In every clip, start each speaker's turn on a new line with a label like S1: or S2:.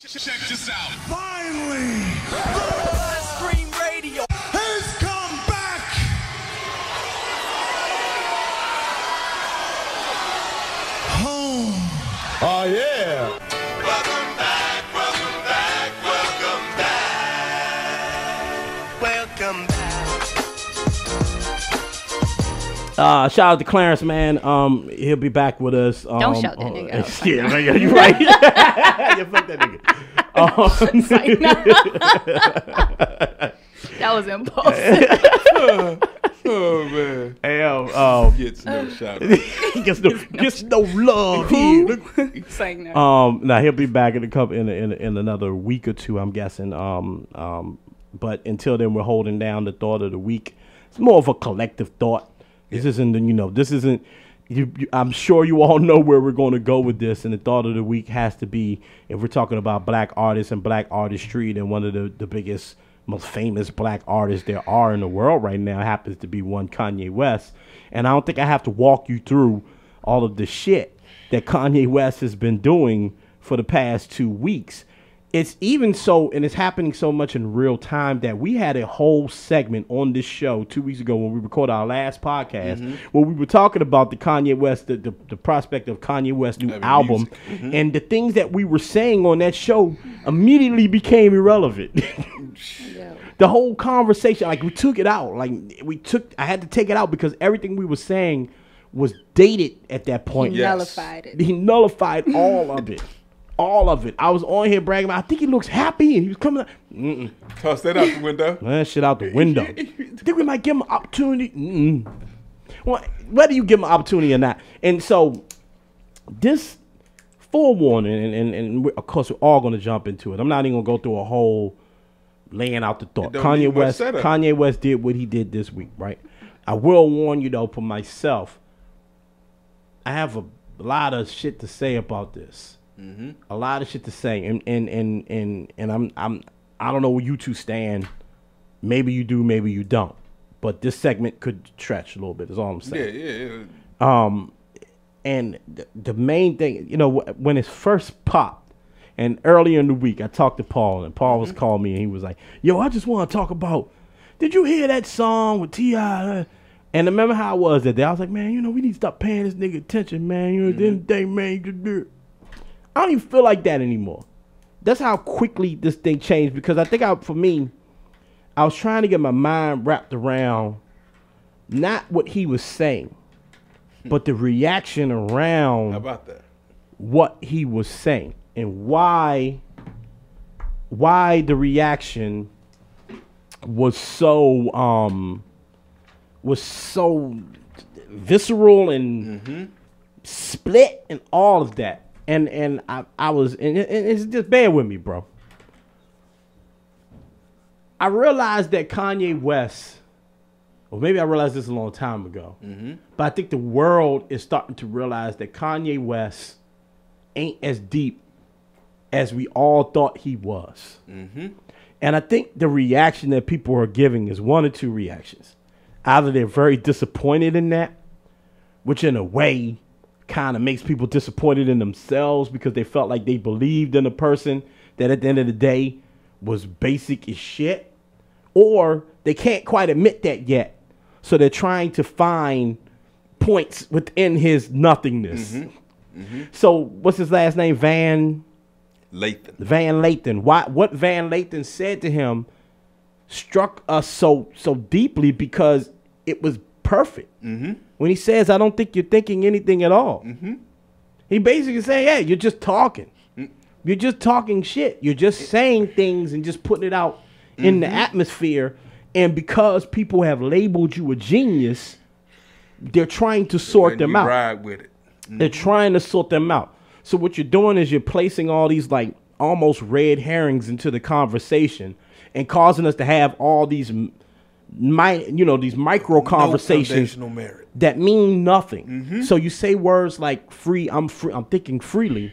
S1: Check this out.
S2: Finally,
S3: Stream radio
S2: has come back. Home.
S1: Oh, yeah.
S4: Welcome back, welcome back, welcome back. Welcome back.
S5: Shout out to Clarence, man. He'll be back with us.
S6: Don't shout that nigga out.
S5: Yeah, man, you're right. Yeah, fuck that nigga.
S6: It's like, no. That was impulsive.
S1: Oh, man.
S5: Hey,
S1: Gets no shout out.
S5: he gets no love here.
S6: It's like, no.
S5: Now he'll be back in in another week or two, I'm guessing. But until then, we're holding down the thought of the week. It's more of a collective thought. This isn't. I'm sure you all know where we're going to go with this, and the thought of the week has to be, if we're talking about black artists and black artistry, then one of the biggest, most famous black artists there are in the world right now happens to be one Kanye West. And I don't think I have to walk you through all of the shit that Kanye West has been doing for the past 2 weeks. It's even so, and it's happening so much in real time that we had a whole segment on this show 2 weeks ago when we recorded our last podcast where we were talking about the Kanye West, the prospect of Kanye West's new album, and the things that we were saying on that show immediately became irrelevant.
S6: Yeah.
S5: The whole conversation, like we took it out, I had to take it out because everything we were saying was dated at that point.
S6: He nullified it.
S5: He nullified all of it. All of it. I was on here bragging about, I think he looks happy, and he was coming up.
S1: Toss that out the window.
S5: That shit out the window. Think we might give him an opportunity? Well, whether you give him an opportunity or not. And so, this forewarning, and of course, we're all going to jump into it. I'm not even going to go through a whole laying out the thought. Kanye West did what he did this week, right? I will warn you, though, for myself, I have a lot of shit to say about this. A lot of shit to say, and I don't know where you two stand. Maybe you do, maybe you don't. But this segment could stretch a little bit. Is all I'm saying.
S1: Yeah.
S5: And the main thing, when it first popped, and earlier in the week, I talked to Paul, and Paul was calling me, and he was like, "Yo, I just want to talk about. Did you hear that song with T.I.?" And remember how I was that day? I was like, "Man, we need to stop paying this nigga attention, man. At the end of the day, man, you just do it." I don't even feel like that anymore. That's how quickly this thing changed, because I think for me, I was trying to get my mind wrapped around not what he was saying, but the reaction around
S1: How about that?
S5: what he was saying and why the reaction was so visceral and split and all of that. And I was, and it's just bear with me, bro. I realized that Kanye West, or maybe I realized this a long time ago, but I think the world is starting to realize that Kanye West ain't as deep as we all thought he was. And I think the reaction that people are giving is one or two reactions. Either they're very disappointed in that, which in a way kind of makes people disappointed in themselves because they felt like they believed in a person that at the end of the day was basic as shit, or they can't quite admit that yet, so they're trying to find points within his nothingness. So what's his last name? Van Lathan. What Van Lathan said to him struck us so deeply because it was perfect. When he says, "I don't think you're thinking anything at all," he basically saying, "Hey, you're just talking. You're just talking shit. You're just saying things and just putting it out in the atmosphere. And because people have labeled you a genius, they're trying to sort them out.
S1: Ride with it.
S5: They're trying to sort them out. So what you're doing is you're placing all these like almost red herrings into the conversation and causing us to have all these these micro conversations that mean nothing. So you say words like free, I'm thinking freely.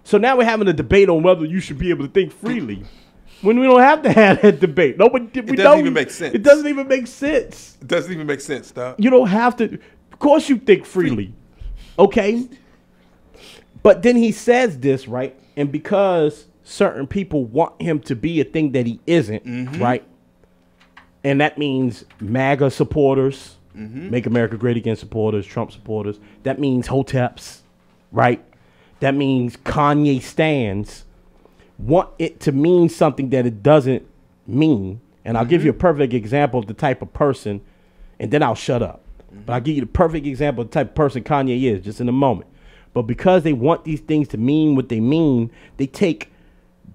S5: So now we're having a debate on whether you should be able to think freely when we don't have to have that debate. It doesn't even make sense. It doesn't even make sense.
S1: It doesn't even make sense, dog.
S5: You don't have to. Of course you think freely. Okay? But then he says this, right? And because certain people want him to be a thing that he isn't, right? And that means MAGA supporters, Make America Great Again supporters, Trump supporters. That means Hoteps, right? That means Kanye stans want it to mean something that it doesn't mean. And I'll give you a perfect example of the type of person, and then I'll shut up. But I'll give you the perfect example of the type of person Kanye is just in a moment. But because they want these things to mean what they mean, they take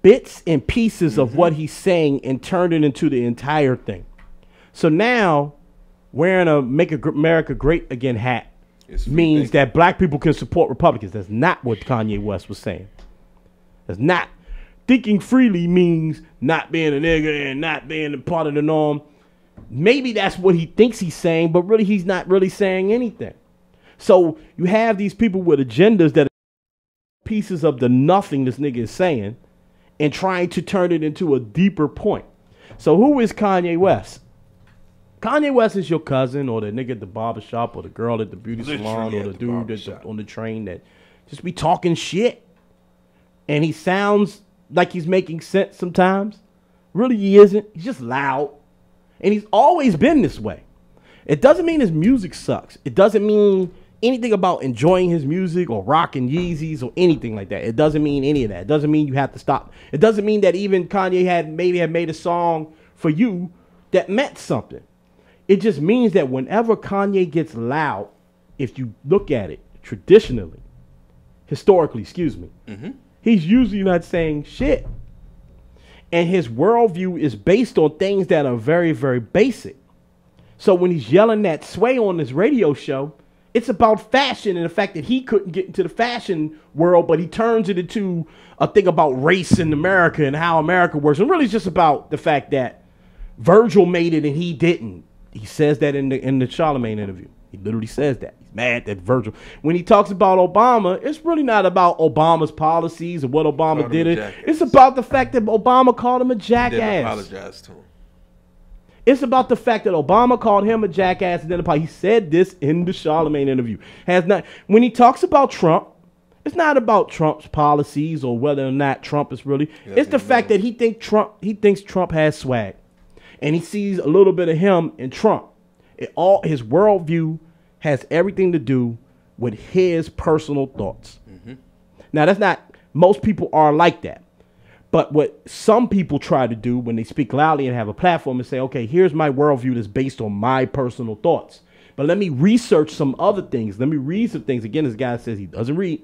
S5: bits and pieces of what he's saying and turn it into the entire thing. So now wearing a Make America Great Again hat means that black people can support Republicans. That's not what Kanye West was saying. That's not. Thinking freely means not being a nigga and not being a part of the norm. Maybe that's what he thinks he's saying, but really he's not really saying anything. So you have these people with agendas that are pieces of the nothing this nigga is saying and trying to turn it into a deeper point. So who is Kanye West? Kanye West is your cousin or the nigga at the barbershop or the girl at the beauty salon or the dude that's on the train that just be talking shit. And he sounds like he's making sense sometimes. Really he isn't. He's just loud. And he's always been this way. It doesn't mean his music sucks. It doesn't mean anything about enjoying his music or rocking Yeezys or anything like that. It doesn't mean any of that. It doesn't mean you have to stop. It doesn't mean that even Kanye had made a song for you that meant something. It just means that whenever Kanye gets loud, if you look at it traditionally, historically, he's usually not saying shit. And his worldview is based on things that are very, very basic. So when he's yelling that sway on this radio show, it's about fashion and the fact that he couldn't get into the fashion world, but he turns it into a thing about race in America and how America works. And really it's just about the fact that Virgil made it and he didn't. He says that in the Charlemagne interview. He literally says that. He's mad that Virgil. When he talks about Obama, it's really not about Obama's policies or what Obama did. It's about the fact that Obama called him a jackass.
S1: Didn't apologize to him.
S5: It's about the fact that Obama called him a jackass and then he said this in the Charlemagne interview. When he talks about Trump, it's not about Trump's policies or whether or not Trump is really. It's the fact that he thinks Trump has swag. And he sees a little bit of him in Trump. His worldview has everything to do with his personal thoughts. Now, that's not, most people are like that. But what some people try to do when they speak loudly and have a platform is say, okay, here's my worldview that's based on my personal thoughts. But let me research some other things. Let me read some things. Again, this guy says he doesn't read.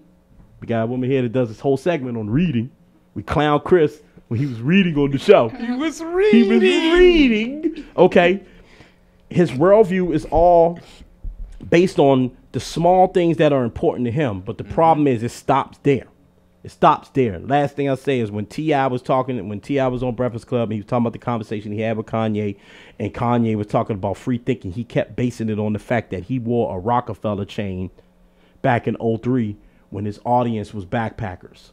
S5: We got a woman here that does this whole segment on reading. We clown Chris when he was reading on the show.
S1: He was reading.
S5: Okay. His worldview is all based on the small things that are important to him. But the problem is it stops there. It stops there. Last thing I'll say is when T.I. was on Breakfast Club, and he was talking about the conversation he had with Kanye, and Kanye was talking about free thinking, he kept basing it on the fact that he wore a Rockefeller chain back in 2003 when his audience was backpackers,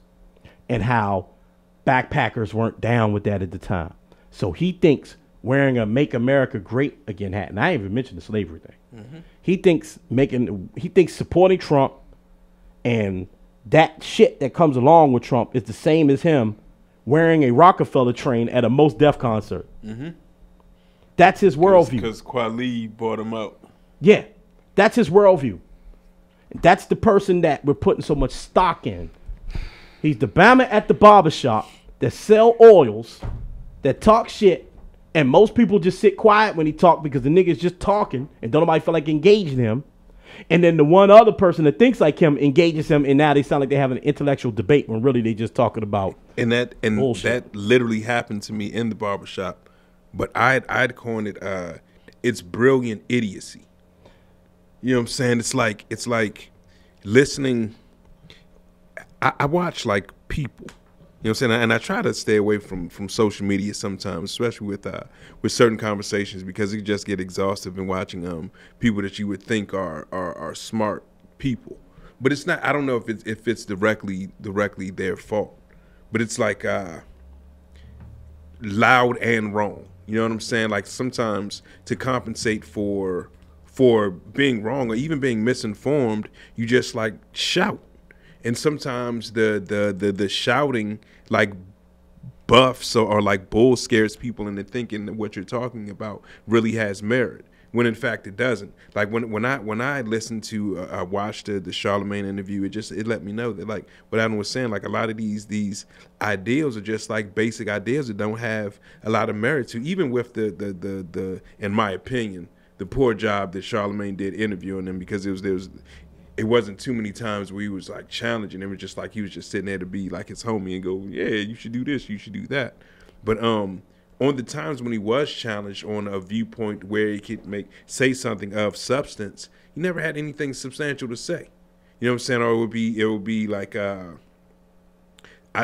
S5: and how backpackers weren't down with that at the time. So he thinks wearing a Make America Great Again hat, and I ain't even mentioned the slavery thing. He thinks supporting Trump and that shit that comes along with Trump is the same as him wearing a Rockefeller train at a Mos Def concert. That's his worldview.
S1: Because Kweli bought him out.
S5: Yeah, that's his worldview. That's the person that we're putting so much stock in. He's the Bama at the barbershop that sell oils, that talk shit, and most people just sit quiet when he talk because the nigga's just talking and don't nobody feel like engaging him. And then the one other person that thinks like him engages him, and now they sound like they have an intellectual debate when really they just talking about bullshit.
S1: That literally happened to me in the barbershop. But I'd coin it it's brilliant idiocy. You know what I'm saying? It's like listening. I watch like people. You know what I'm saying? And I try to stay away from social media sometimes, especially with certain conversations, because you just get exhaustive in watching people that you would think are smart people. But it's not. I don't know if it's directly their fault, but it's like loud and wrong. You know what I'm saying? Like sometimes to compensate for being wrong or even being misinformed, you just like shout. And sometimes the shouting like buffs or like bull scares people into thinking that what you're talking about really has merit, when in fact it doesn't. Like when I listened to I watched the Charlemagne interview, it let me know that, like what Adam was saying, like a lot of these ideals are just like basic ideas that don't have a lot of merit to, even with the in my opinion, the poor job that Charlemagne did interviewing them, because it wasn't too many times where he was like challenging. It was just like he was just sitting there to be like his homie and go, yeah, you should do this, you should do that. But on the times when he was challenged on a viewpoint where he could say something of substance, he never had anything substantial to say. You know what I'm saying? Or it would be like I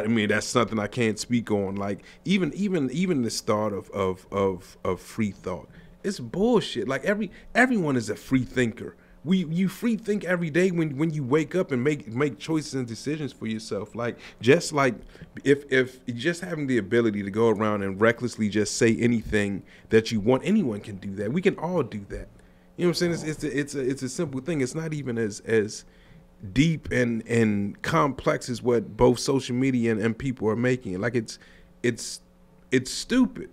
S1: mean, that's something I can't speak on. Like even the start of free thought, it's bullshit. Like everyone is a free thinker. You free think every day when you wake up and make choices and decisions for yourself. Like just like if just having the ability to go around and recklessly just say anything that you want, anyone can do that. We can all do that. You know what I'm saying? It's a simple thing. It's not even as deep and complex as what both social media and people are making it. Like it's stupid.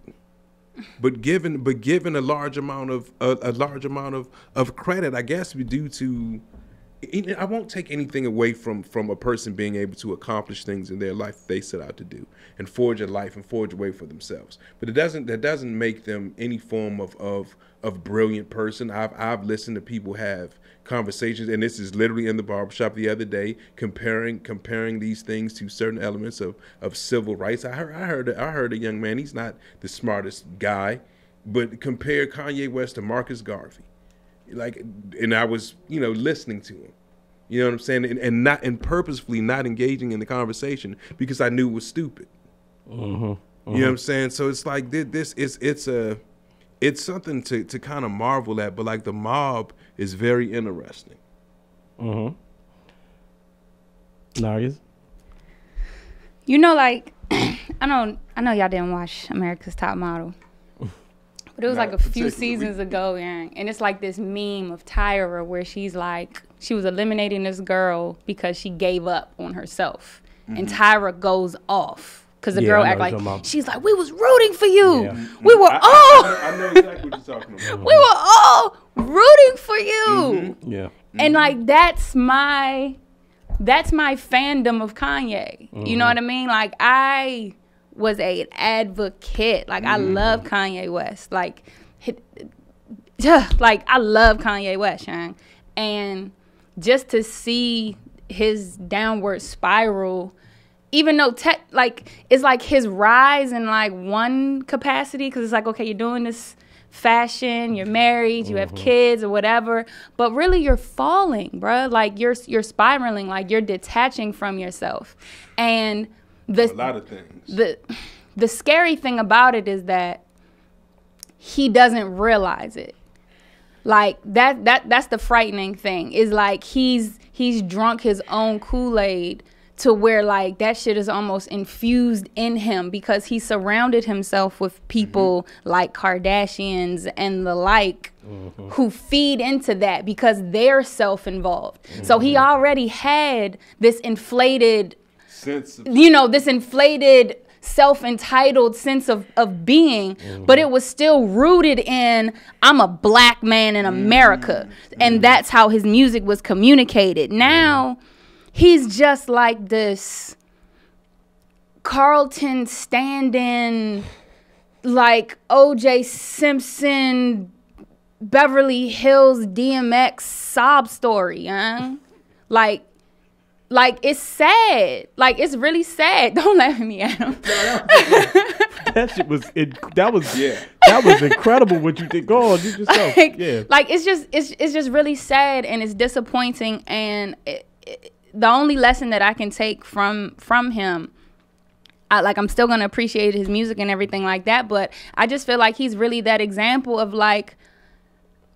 S1: But given a large amount of credit, I guess, due to, I won't take anything away from a person being able to accomplish things in their life they set out to do and forge a life and forge a way for themselves. But that doesn't make them any form of brilliant person. I've listened to people have conversations, and this is literally in the barbershop the other day, comparing these things to certain elements of civil rights. I heard a young man, he's not the smartest guy, but compare Kanye West to Marcus Garvey. Like, and I was, listening to him. You know what I'm saying? And purposefully not engaging in the conversation because I knew it was stupid. You know what I'm saying? So it's like it's something to kind of marvel at, but like the mob is very interesting.
S5: Nargis?
S6: Like, I know y'all didn't watch America's Top Model, but it was like a few seasons ago, and it's like this meme of Tyra where she's like, she was eliminating this girl because she gave up on herself, and Tyra goes off. Because the girl act like, she's like, we was rooting for you.
S5: Yeah.
S6: We were
S1: I know exactly what you're talking about.
S6: we were all rooting for you.
S5: Yeah.
S6: And like, that's my fandom of Kanye. You know what I mean? Like, I was an advocate. Like, I love Kanye West. Like I love Kanye West, Sean. And just to see his downward spiral, even though it's like his rise in like one capacity, because it's like, okay, you're doing this fashion, you're married, you have kids or whatever, but really you're falling, bruh. Like you're spiraling, like you're detaching from yourself. And a lot of things. The scary thing about it is that he doesn't realize it. Like that's the frightening thing. Is like he's drunk his own Kool-Aid to where like that shit is almost infused in him, because he surrounded himself with people like Kardashians and the like who feed into that because they're self-involved. So he already had this inflated sense of, this inflated self-entitled sense of being, but it was still rooted in, I'm a black man in America. And that's how his music was communicated. Now he's just like this Carlton stand-in, like O.J. Simpson, Beverly Hills DMX sob story, huh? Like it's sad. Like it's really sad. Don't laugh at me, Adam.
S5: That shit was that was incredible what you did. Go on, do yourself.
S6: Like it's just really sad, and it's disappointing, and the only lesson that I can take from him, I'm still gonna appreciate his music and everything like that, but I just feel like he's really that example of like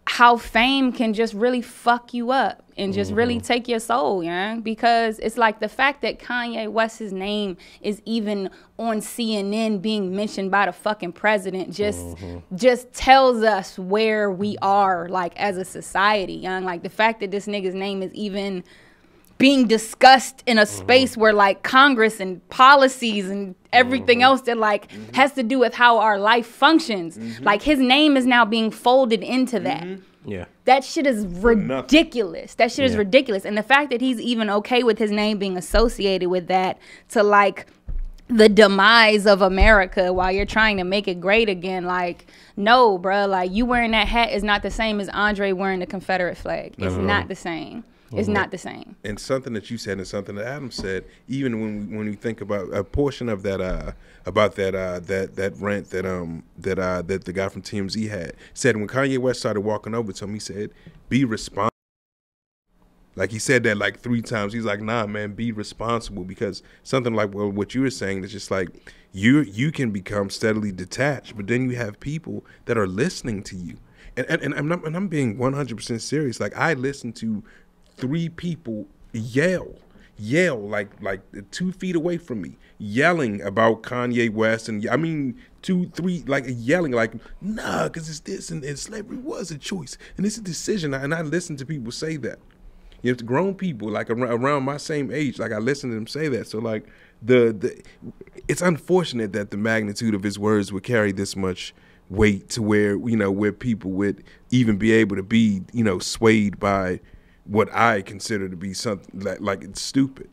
S6: how fame can just really fuck you up and just really take your soul, because it's like the fact that Kanye West's name is even on CNN being mentioned by the fucking president just tells us where we are like as a society, like the fact that this nigga's name is even being discussed in a space where like Congress and policies and everything else that like has to do with how our life functions. Like his name is now being folded into that.
S5: Yeah.
S6: That shit is ridiculous. That shit is ridiculous. And the fact that he's even okay with his name being associated with that to like the demise of America while you're trying to make it great again. Like, no, bruh, like you wearing that hat is not the same as Andre wearing the Confederate flag. It's not the same. It's not the same.
S1: And something that you said and something that Adam said, even when we think about a portion of that about that rant that the guy from TMZ had said when Kanye West started walking over to him, he said, "Be responsible." Like he said that like 3 times. He's like, "Nah, man, be responsible," because something like what you were saying is just like you can become steadily detached, but then you have people that are listening to you, and I'm being 100% serious. Like I listen to 3 people yell like 2 feet away from me, yelling about Kanye West, and I mean 2, 3 like yelling like, nah, because it's this and slavery was a choice and it's a decision, and I listen to people say that. You have to grown people like around my same age, like I listen to them say that. So like it's unfortunate that the magnitude of his words would carry this much weight to where where people would even be able to be swayed by what I consider to be something like it's stupid.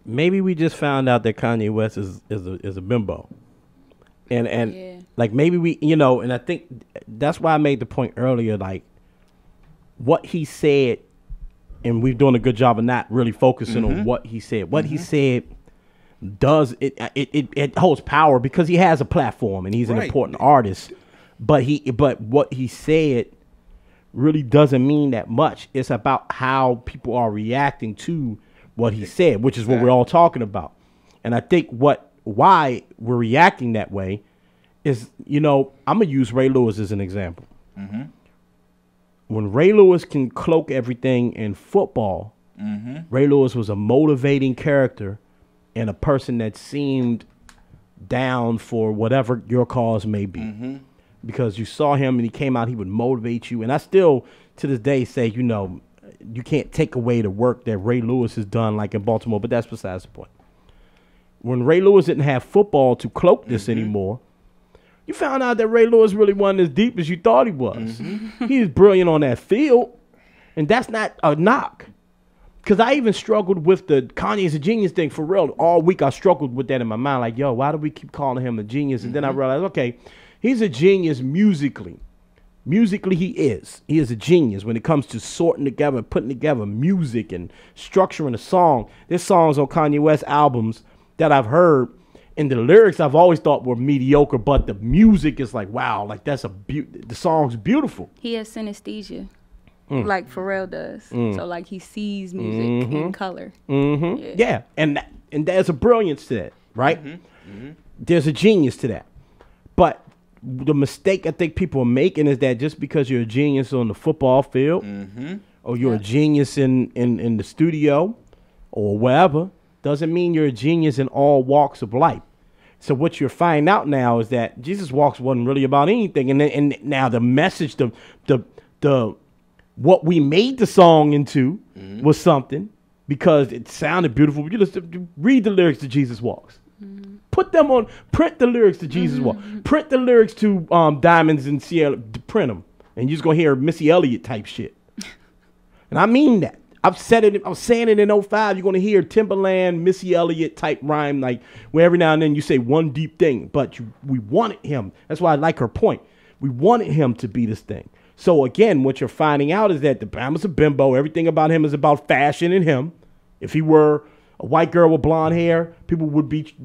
S5: Maybe we just found out that Kanye West is a bimbo, and like maybe we and I think that's why I made the point earlier, like what he said, and we're doing a good job of not really focusing on what he said. What he said does it holds power because he has a platform and he's an important artist, but what he said really doesn't mean that much. It's about how people are reacting to what he said, which is what we're all talking about. And I think why we're reacting that way is, I'm gonna use Ray Lewis as an example. When Ray Lewis can cloak everything in football, Ray Lewis was a motivating character and a person that seemed down for whatever your cause may be. Because you saw him and he came out, he would motivate you. And I still, to this day, say, you can't take away the work that Ray Lewis has done, like in Baltimore, but that's besides the point. When Ray Lewis didn't have football to cloak this anymore, you found out that Ray Lewis really wasn't as deep as you thought he was. He was brilliant on that field, and that's not a knock. Because I even struggled with the Kanye's a genius thing for real. All week I struggled with that in my mind, like, yo, why do we keep calling him a genius? And then I realized, okay, he's a genius musically. Musically, he is. He is a genius when it comes to sorting together and putting together music and structuring a song. There's songs on Kanye West albums that I've heard, and the lyrics I've always thought were mediocre, but the music is like, wow, like that's the song's beautiful.
S6: He has synesthesia, like Pharrell does. So like he sees music in color.
S5: Yeah, and there's a brilliance to that, right? There's a genius to that. But the mistake I think people are making is that just because you're a genius on the football field or you're a genius in the studio or wherever, doesn't mean you're a genius in all walks of life. So what you're finding out now is that Jesus Walks wasn't really about anything. And now the message, the what we made the song into was something because it sounded beautiful. You just read the lyrics to Jesus Walks. Put them on, print the lyrics to Jesus Walk. Print the lyrics to Diamonds in Cielo, print them. And you're just going to hear Missy Elliott type shit. And I mean that. I've said it, I was saying it in 05. You're going to hear Timberland, Missy Elliott type rhyme, like where every now and then you say one deep thing. But we wanted him. That's why I like her point. We wanted him to be this thing. So again, what you're finding out is that the Bama's a bimbo. Everything about him is about fashion and him. If he were a white girl with blonde hair, people would be...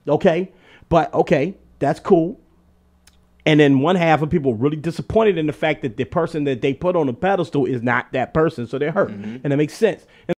S5: Okay, but okay, that's cool. And then one half of people are really disappointed in the fact that the person that they put on the pedestal is not that person, so they're hurt. And it makes sense. And